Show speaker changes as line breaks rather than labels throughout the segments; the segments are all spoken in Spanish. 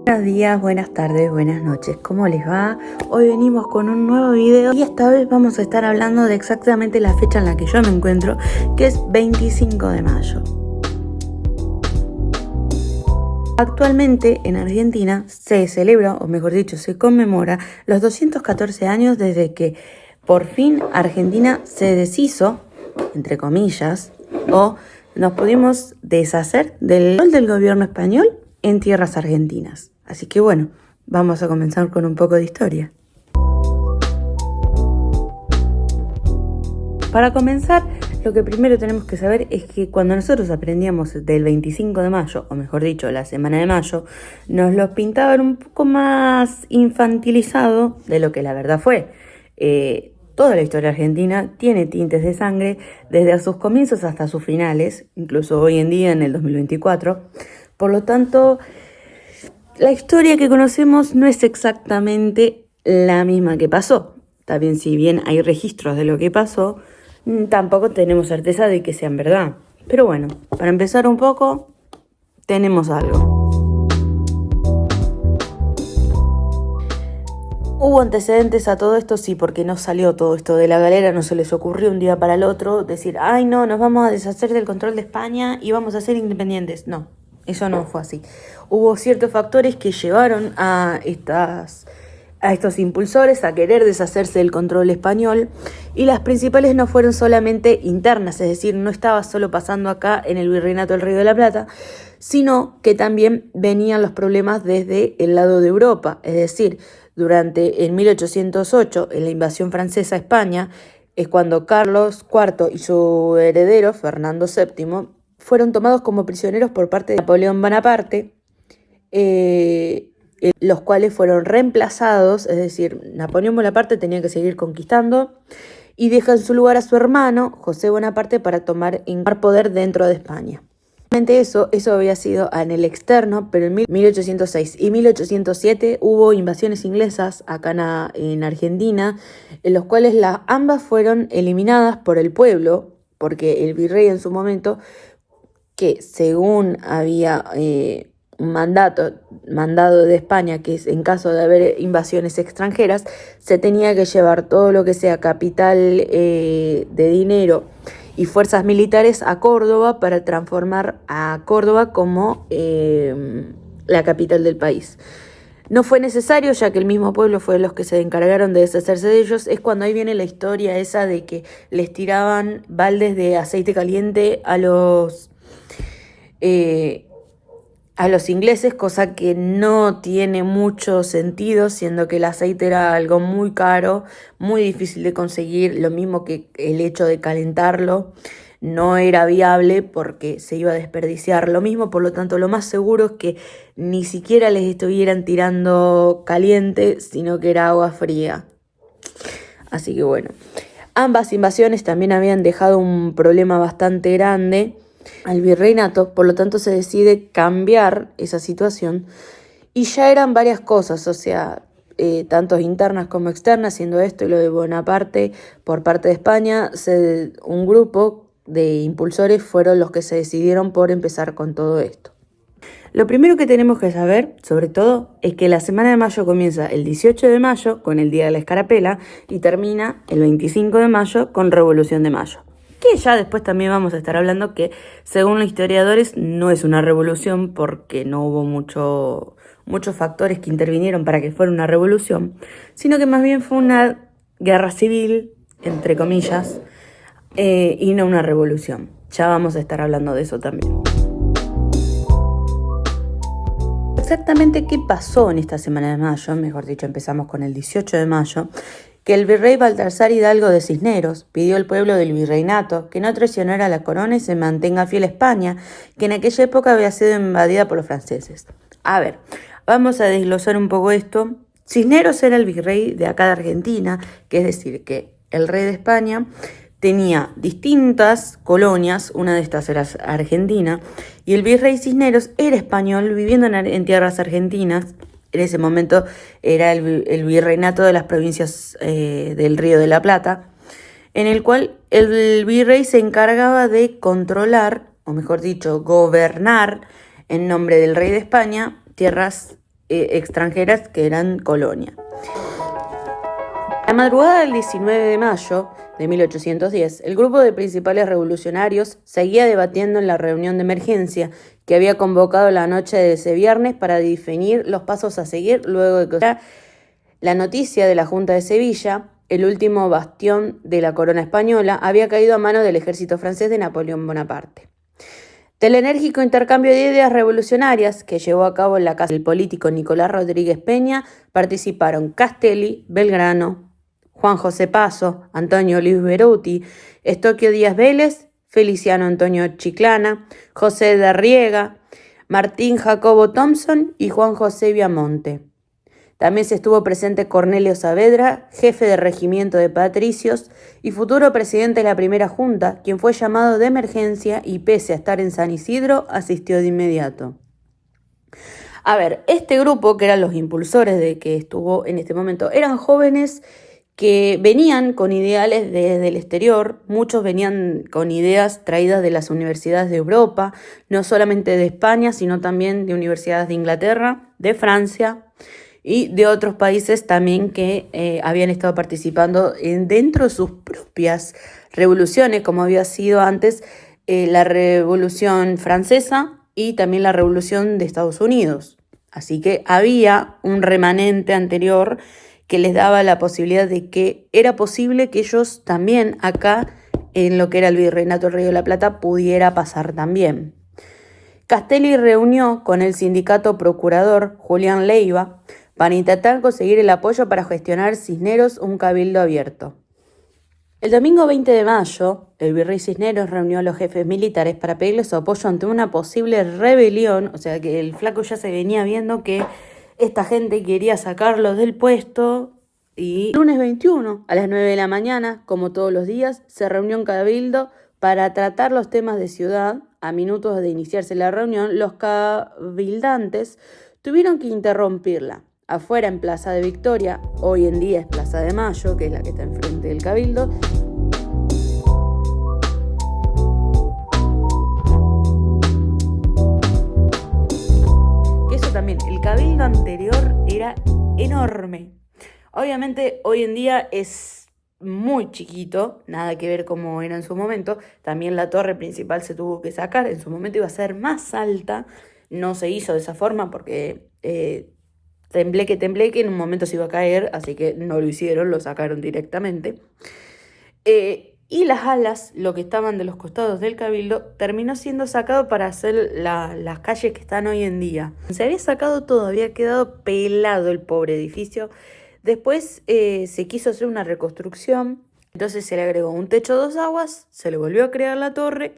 Buenos días, buenas tardes, buenas noches, ¿cómo les va? Hoy venimos con un nuevo video y esta vez vamos a estar hablando de exactamente la fecha en la que yo me encuentro, que es 25 de mayo. Actualmente en Argentina se celebra, o mejor dicho, se conmemora los 214 años desde que por fin Argentina se deshizo, entre comillas, o nos pudimos deshacer del rol del gobierno español en tierras argentinas. Así que bueno, vamos a comenzar con un poco de historia. Para comenzar, lo que primero tenemos que saber es que cuando nosotros aprendíamos del 25 de mayo, o mejor dicho, la semana de mayo, nos lo pintaban un poco más infantilizado de lo que la verdad fue. Toda la historia argentina tiene tintes de sangre desde sus comienzos hasta sus finales, incluso hoy en día en el 2024. Por lo tanto, la historia que conocemos no es exactamente la misma que pasó. También, si bien hay registros de lo que pasó, tampoco tenemos certeza de que sean verdad. Pero bueno, para empezar un poco, tenemos algo. Hubo antecedentes a todo esto, sí, porque no salió todo esto de la galera, no se les ocurrió un día para el otro decir, ay no, nos vamos a deshacer del control de España y vamos a ser independientes. No, eso no fue así. Hubo ciertos factores que llevaron a estos impulsores a querer deshacerse del control español, y las principales no fueron solamente internas, es decir, no estaba solo pasando acá en el Virreinato del Río de la Plata, sino que también venían los problemas desde el lado de Europa, es decir, en 1808, en la invasión francesa a España, es cuando Carlos IV y su heredero, Fernando VII, fueron tomados como prisioneros por parte de Napoleón Bonaparte, los cuales fueron reemplazados, es decir, Napoleón Bonaparte tenía que seguir conquistando y deja en su lugar a su hermano, José Bonaparte, para tomar poder dentro de España. Eso había sido en el externo, pero en 1806 y 1807 hubo invasiones inglesas acá en Argentina, en los cuales ambas fueron eliminadas por el pueblo, porque el virrey en su momento, que según había un mandado de España, que es en caso de haber invasiones extranjeras, se tenía que llevar todo lo que sea capital de dinero y fuerzas militares a Córdoba para transformar a Córdoba como la capital del país. No fue necesario, ya que el mismo pueblo fue los que se encargaron de deshacerse de ellos. Es cuando ahí viene la historia esa de que les tiraban baldes de aceite caliente a los ingleses, cosa que no tiene mucho sentido, siendo que el aceite era algo muy caro, muy difícil de conseguir, lo mismo que el hecho de calentarlo no era viable porque se iba a desperdiciar lo mismo. Por lo tanto, lo más seguro es que ni siquiera les estuvieran tirando caliente, sino que era agua fría. Así que bueno, ambas invasiones también habían dejado un problema bastante grande al virreinato, por lo tanto se decide cambiar esa situación, y ya eran varias cosas, o sea, tanto internas como externas, siendo esto y lo de Bonaparte por parte de España. Un grupo de impulsores fueron los que se decidieron por empezar con todo esto. Lo primero que tenemos que saber, sobre todo, es que la semana de mayo comienza el 18 de mayo con el Día de la Escarapela y termina el 25 de mayo con Revolución de Mayo. Que ya después también vamos a estar hablando que, según los historiadores, no es una revolución porque no hubo muchos factores que intervinieron para que fuera una revolución, sino que más bien fue una guerra civil, entre comillas, y no una revolución. Ya vamos a estar hablando de eso también. Exactamente qué pasó en esta semana de mayo, mejor dicho, empezamos con el 18 de mayo, que el virrey Baltasar Hidalgo de Cisneros pidió al pueblo del virreinato que no traicionara a la corona y se mantenga fiel a España, que en aquella época había sido invadida por los franceses. A ver, vamos a desglosar un poco esto. Cisneros era el virrey de acá de Argentina, que es decir, que el rey de España tenía distintas colonias, una de estas era Argentina, y el virrey Cisneros era español viviendo en tierras argentinas. En ese momento era el virreinato de las provincias del Río de la Plata, en el cual el virrey se encargaba de controlar, o mejor dicho, gobernar en nombre del rey de España, tierras extranjeras que eran colonia. La madrugada del 19 de mayo de 1810, el grupo de principales revolucionarios seguía debatiendo en la reunión de emergencia que había convocado la noche de ese viernes para definir los pasos a seguir luego de que la noticia de la Junta de Sevilla, el último bastión de la corona española, había caído a manos del ejército francés de Napoleón Bonaparte. Del enérgico intercambio de ideas revolucionarias que llevó a cabo en la casa del político Nicolás Rodríguez Peña participaron Castelli, Belgrano, Juan José Paso, Antonio Luis Beruti, Estoquio Díaz Vélez, Feliciano Antonio Chiclana, José de Arriega, Martín Jacobo Thompson y Juan José Viamonte. También se estuvo presente Cornelio Saavedra, jefe de regimiento de patricios y futuro presidente de la primera junta, quien fue llamado de emergencia y pese a estar en San Isidro, asistió de inmediato. A ver, este grupo, que eran los impulsores de que estuvo en este momento, eran jóvenes que venían con ideales desde el exterior, muchos venían con ideas traídas de las universidades de Europa, no solamente de España, sino también de universidades de Inglaterra, de Francia y de otros países también que habían estado participando dentro de sus propias revoluciones, como había sido antes la Revolución Francesa y también la Revolución de Estados Unidos. Así que había un remanente anterior que les daba la posibilidad de que era posible que ellos también acá, en lo que era el Virreinato del Río de la Plata, pudiera pasar también. Castelli reunió con el sindicato procurador Julián Leiva para intentar conseguir el apoyo para gestionar Cisneros un cabildo abierto. El domingo 20 de mayo, el virrey Cisneros reunió a los jefes militares para pedirles su apoyo ante una posible rebelión, o sea que el flaco ya se venía viendo que esta gente quería sacarlo del puesto y el lunes 21 a las 9 de la mañana, como todos los días, se reunió en Cabildo para tratar los temas de ciudad. A minutos de iniciarse la reunión, los cabildantes tuvieron que interrumpirla. Afuera en Plaza de Victoria, hoy en día es Plaza de Mayo, que es la que está enfrente del Cabildo, también el cabildo anterior era enorme. Obviamente hoy en día es muy chiquito, nada que ver como era en su momento. También la torre principal se tuvo que sacar, en su momento iba a ser más alta, no se hizo de esa forma porque tembleque, en un momento se iba a caer, así que no lo hicieron, lo sacaron directamente. Y las alas, lo que estaban de los costados del cabildo, terminó siendo sacado para hacer las calles que están hoy en día. Se había sacado todo, había quedado pelado el pobre edificio. Después se quiso hacer una reconstrucción, entonces se le agregó un techo 2 aguas, se le volvió a crear la torre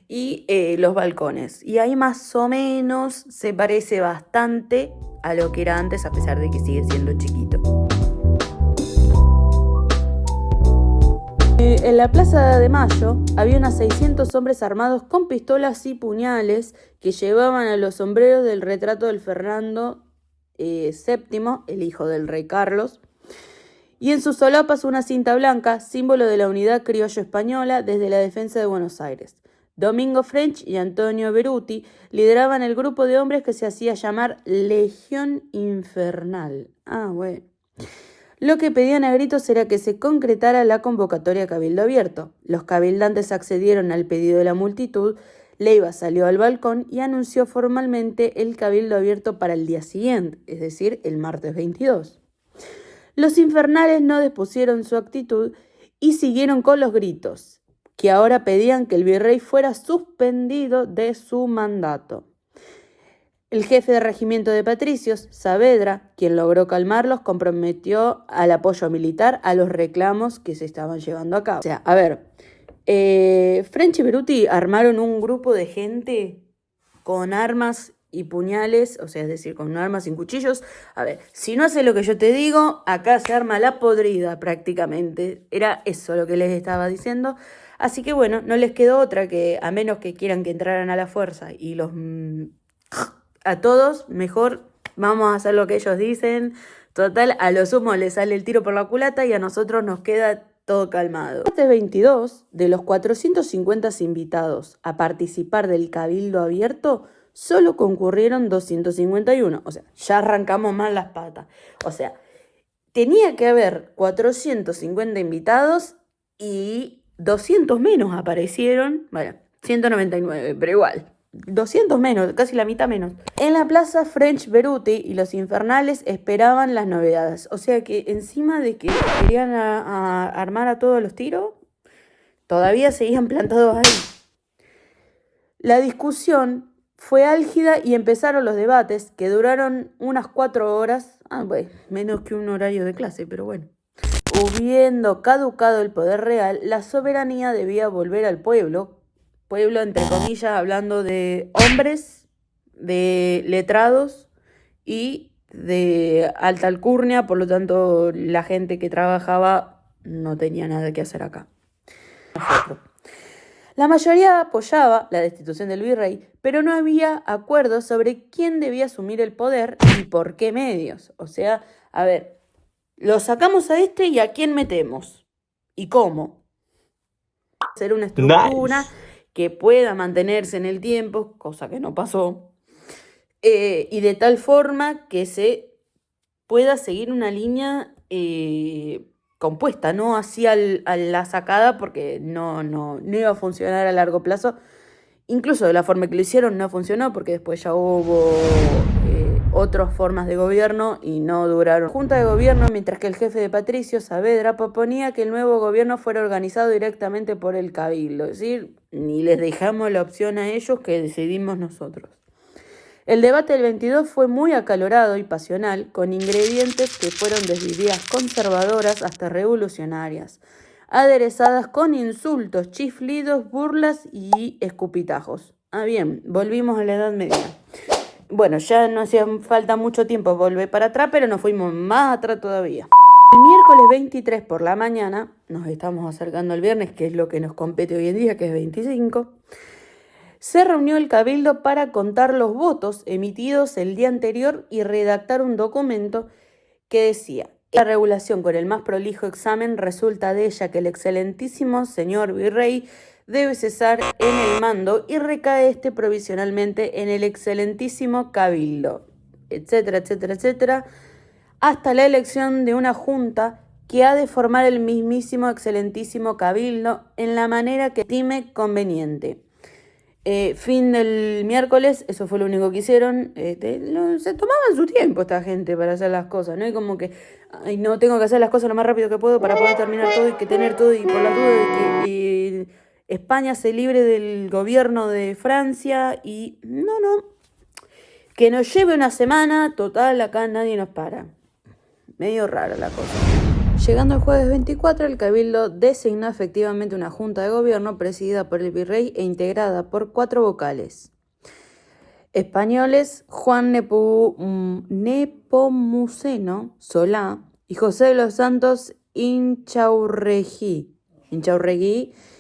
y los balcones. Y ahí más o menos se parece bastante a lo que era antes, a pesar de que sigue siendo chiquito. En la Plaza de Mayo había unos 600 hombres armados con pistolas y puñales que llevaban a los sombreros del retrato del Fernando VII, el hijo del rey Carlos, y en sus solapas una cinta blanca, símbolo de la unidad criollo española desde la defensa de Buenos Aires. Domingo French y Antonio Beruti lideraban el grupo de hombres que se hacía llamar Legión Infernal. Bueno. Lo que pedían a gritos era que se concretara la convocatoria a cabildo abierto. Los cabildantes accedieron al pedido de la multitud. Leiva salió al balcón y anunció formalmente el cabildo abierto para el día siguiente, es decir, el martes 22. Los infernales no dispusieron su actitud y siguieron con los gritos, que ahora pedían que el virrey fuera suspendido de su mandato. El jefe de regimiento de patricios, Saavedra, quien logró calmarlos, comprometió al apoyo militar a los reclamos que se estaban llevando a cabo. O sea, a ver, French y Beruti armaron un grupo de gente con armas y puñales, o sea, es decir, con armas y cuchillos. A ver, si no haces lo que yo te digo, acá se arma la podrida prácticamente. Era eso lo que les estaba diciendo. Así que bueno, no les quedó otra que, a menos que quieran que entraran a la fuerza y los... a todos, mejor vamos a hacer lo que ellos dicen. Total, a lo sumo les sale el tiro por la culata y a nosotros nos queda todo calmado. Este 22, de los 450 invitados a participar del cabildo abierto, solo concurrieron 251. O sea, ya arrancamos mal las patas. O sea, tenía que haber 450 invitados y 200 menos aparecieron. Bueno, 199, pero igual. 200 menos, casi la mitad menos. En la plaza French Beruti y los infernales esperaban las novedades. O sea que encima de que querían a armar a todos los tiros, todavía seguían plantados ahí. La discusión fue álgida y empezaron los debates que duraron unas 4 horas. Bueno, menos que un horario de clase, pero bueno. Habiendo caducado el poder real, la soberanía debía volver al pueblo. Pueblo, entre comillas, hablando de hombres, de letrados y de alta alcurnia. Por lo tanto, la gente que trabajaba no tenía nada que hacer acá. Nosotros. La mayoría apoyaba la destitución del virrey, pero no había acuerdo sobre quién debía asumir el poder y por qué medios. O sea, a ver, lo sacamos a este y a quién metemos. ¿Y cómo? Hacer una estructura que pueda mantenerse en el tiempo, cosa que no pasó, y de tal forma que se pueda seguir una línea compuesta, no así a la sacada, porque no iba a funcionar a largo plazo. Incluso de la forma que lo hicieron no funcionó, porque después ya hubo otras formas de gobierno y no duraron. Junta de gobierno, mientras que el jefe de Patricio, Saavedra, proponía que el nuevo gobierno fuera organizado directamente por el cabildo. Es decir, ni les dejamos la opción a ellos, que decidimos nosotros. El debate del 22 fue muy acalorado y pasional, con ingredientes que fueron desde ideas conservadoras hasta revolucionarias, aderezadas con insultos, chiflidos, burlas y escupitajos. Bien, volvimos a la Edad Media. Bueno, ya no hacía falta mucho tiempo volver para atrás, pero nos fuimos más atrás todavía. El miércoles 23 por la mañana, nos estamos acercando al viernes, que es lo que nos compete hoy en día, que es 25, se reunió el cabildo para contar los votos emitidos el día anterior y redactar un documento que decía: la regulación con el más prolijo examen resulta de ella que el excelentísimo señor virrey debe cesar en el mando y recae este provisionalmente en el excelentísimo cabildo, etcétera, etcétera, etcétera, hasta la elección de una junta que ha de formar el mismísimo excelentísimo cabildo en la manera que estime conveniente. Fin del miércoles, eso fue lo único que hicieron. Se tomaban su tiempo esta gente para hacer las cosas, ¿no? Y como que, ay, no, tengo que hacer las cosas lo más rápido que puedo para poder terminar todo y que tener todo, y por la duda de que España se libre del gobierno de Francia y no, que nos lleve una semana, total, acá nadie nos para. Medio rara la cosa. Llegando el jueves 24, el Cabildo designó efectivamente una junta de gobierno presidida por el virrey e integrada por 4 vocales españoles: Juan Nepomuceno Solá y José de los Santos Inchaurregui,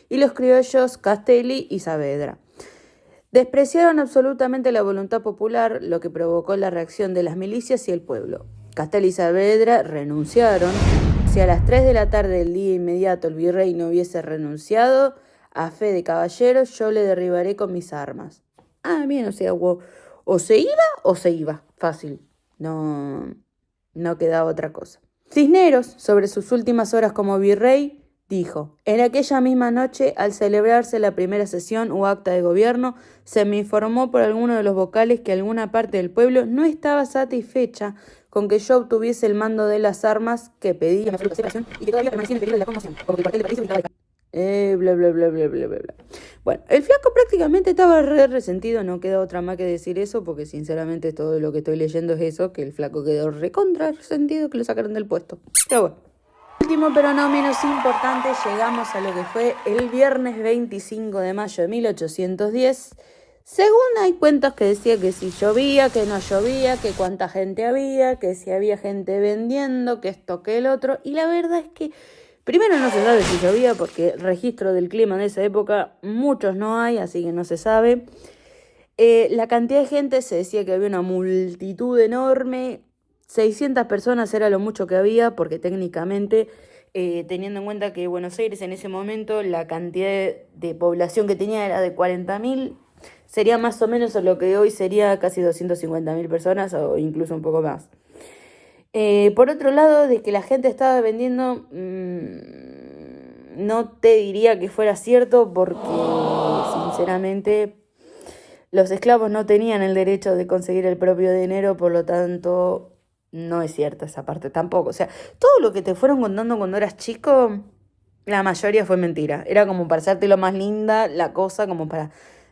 y los criollos Castelli y Saavedra. Despreciaron absolutamente la voluntad popular, lo que provocó la reacción de las milicias y el pueblo. Castelli y Saavedra renunciaron. Si a las 3 de la tarde del día inmediato el virrey no hubiese renunciado, a fe de caballero, yo le derribaré con mis armas. Bien, o sea, o se iba, fácil. No quedaba otra cosa. Cisneros, sobre sus últimas horas como virrey, dijo: en aquella misma noche, al celebrarse la primera sesión o acta de gobierno, se me informó por alguno de los vocales que alguna parte del pueblo no estaba satisfecha con que yo obtuviese el mando de las armas que pedía la separación y que todavía permanecía en el periodo de la conmoción, como que el cuartel de París estaba bla, bla, bla, bla, bla, bla. Bueno, el flaco prácticamente estaba resentido, no queda otra más que decir eso, porque sinceramente todo lo que estoy leyendo es eso, que el flaco quedó recontra resentido, que lo sacaron del puesto. Pero bueno. Último pero no menos importante, llegamos a lo que fue el viernes 25 de mayo de 1810. Según hay cuentos que decía que si llovía, que no llovía, que cuánta gente había, que si había gente vendiendo, que esto, que el otro. Y la verdad es que primero no se sabe si llovía, porque registro del clima en esa época muchos no hay, así que no se sabe. La cantidad de gente, se decía que había una multitud enorme. 600 personas era lo mucho que había, porque técnicamente, teniendo en cuenta que Buenos Aires en ese momento la cantidad de población que tenía era de 40.000, Sería más o menos lo que hoy sería casi 250.000 personas o incluso un poco más. Por otro lado, de que la gente estaba vendiendo, no te diría que fuera cierto porque sinceramente los esclavos no tenían el derecho de conseguir el propio dinero, por lo tanto no es cierta esa parte tampoco. O sea, todo lo que te fueron contando cuando eras chico, la mayoría fue mentira. Era como para hacerte lo más linda la cosa, como para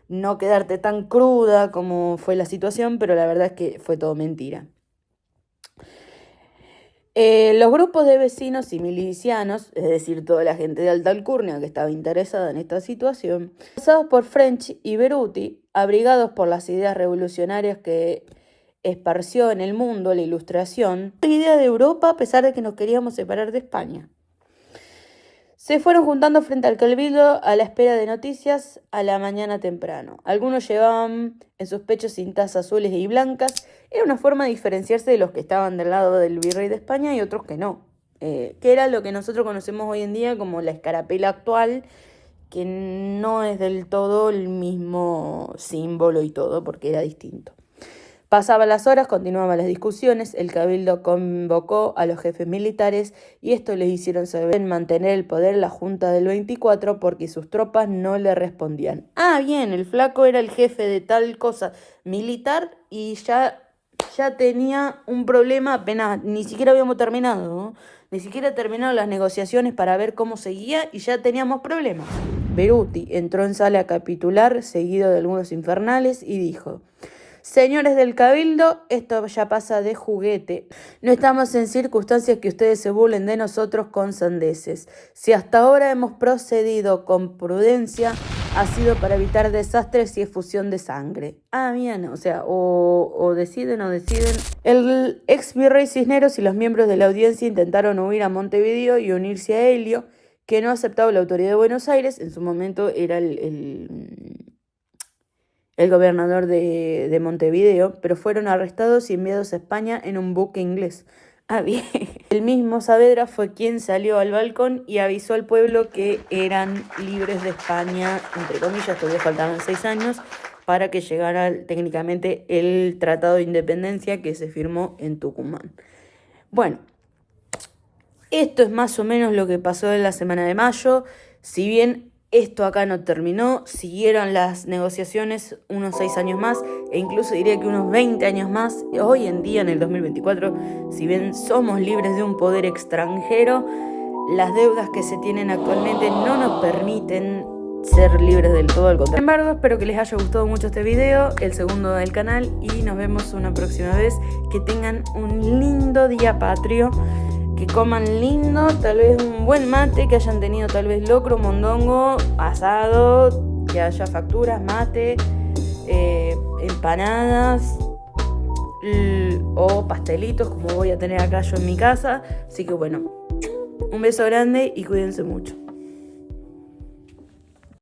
no quedarte tan cruda como fue la situación, pero la verdad es que fue todo mentira. Los grupos de vecinos y milicianos, es decir, toda la gente de alta alcurnia que estaba interesada en esta situación, pasados por French y Beruti, abrigados por las ideas revolucionarias que esparció en el mundo la Ilustración, la idea de Europa a pesar de que nos queríamos separar de España. Se fueron juntando frente al cabildo a la espera de noticias a la mañana temprano. Algunos llevaban en sus pechos cintas azules y blancas. Era una forma de diferenciarse de los que estaban del lado del virrey de España y otros que no. Que era lo que nosotros conocemos hoy en día como la escarapela actual, que no es del todo el mismo símbolo y todo, porque era distinto. Pasaban las horas, continuaban las discusiones, el cabildo convocó a los jefes militares y esto les hicieron saber mantener el poder la Junta del 24 porque sus tropas no le respondían. Ah, bien, el flaco era el jefe de tal cosa militar y ya tenía un problema apenas, ni siquiera habíamos terminado, ¿no? Ni siquiera terminaron las negociaciones para ver cómo seguía y ya teníamos problemas. Beruti entró en sala a capitular, seguido de algunos infernales, y dijo: señores del cabildo, esto ya pasa de juguete. No estamos en circunstancias que ustedes se burlen de nosotros con sandeces. Si hasta ahora hemos procedido con prudencia, ha sido para evitar desastres y efusión de sangre. Ah, bien, o sea, o deciden o deciden. El ex virrey Cisneros y los miembros de la audiencia intentaron huir a Montevideo y unirse a Helio, que no aceptaba la autoridad de Buenos Aires. En su momento era el gobernador de Montevideo, pero fueron arrestados y enviados a España en un buque inglés. Ah, bien. El mismo Saavedra fue quien salió al balcón y avisó al pueblo que eran libres de España, entre comillas, todavía faltaban 6 años, para que llegara técnicamente el Tratado de Independencia que se firmó en Tucumán. Bueno, esto es más o menos lo que pasó en la semana de mayo. Si bien esto acá no terminó, siguieron las negociaciones unos 6 años más e incluso diría que unos 20 años más. Hoy en día, en el 2024, si bien somos libres de un poder extranjero, las deudas que se tienen actualmente no nos permiten ser libres del todo, al contrario. Sin embargo, espero que les haya gustado mucho este video, el segundo del canal, y nos vemos una próxima vez. Que tengan un lindo día patrio. Que coman lindo, tal vez un buen mate, que hayan tenido tal vez locro, mondongo, asado, que haya facturas, mate, empanadas o pastelitos como voy a tener acá yo en mi casa. Así que bueno, un beso grande y cuídense mucho.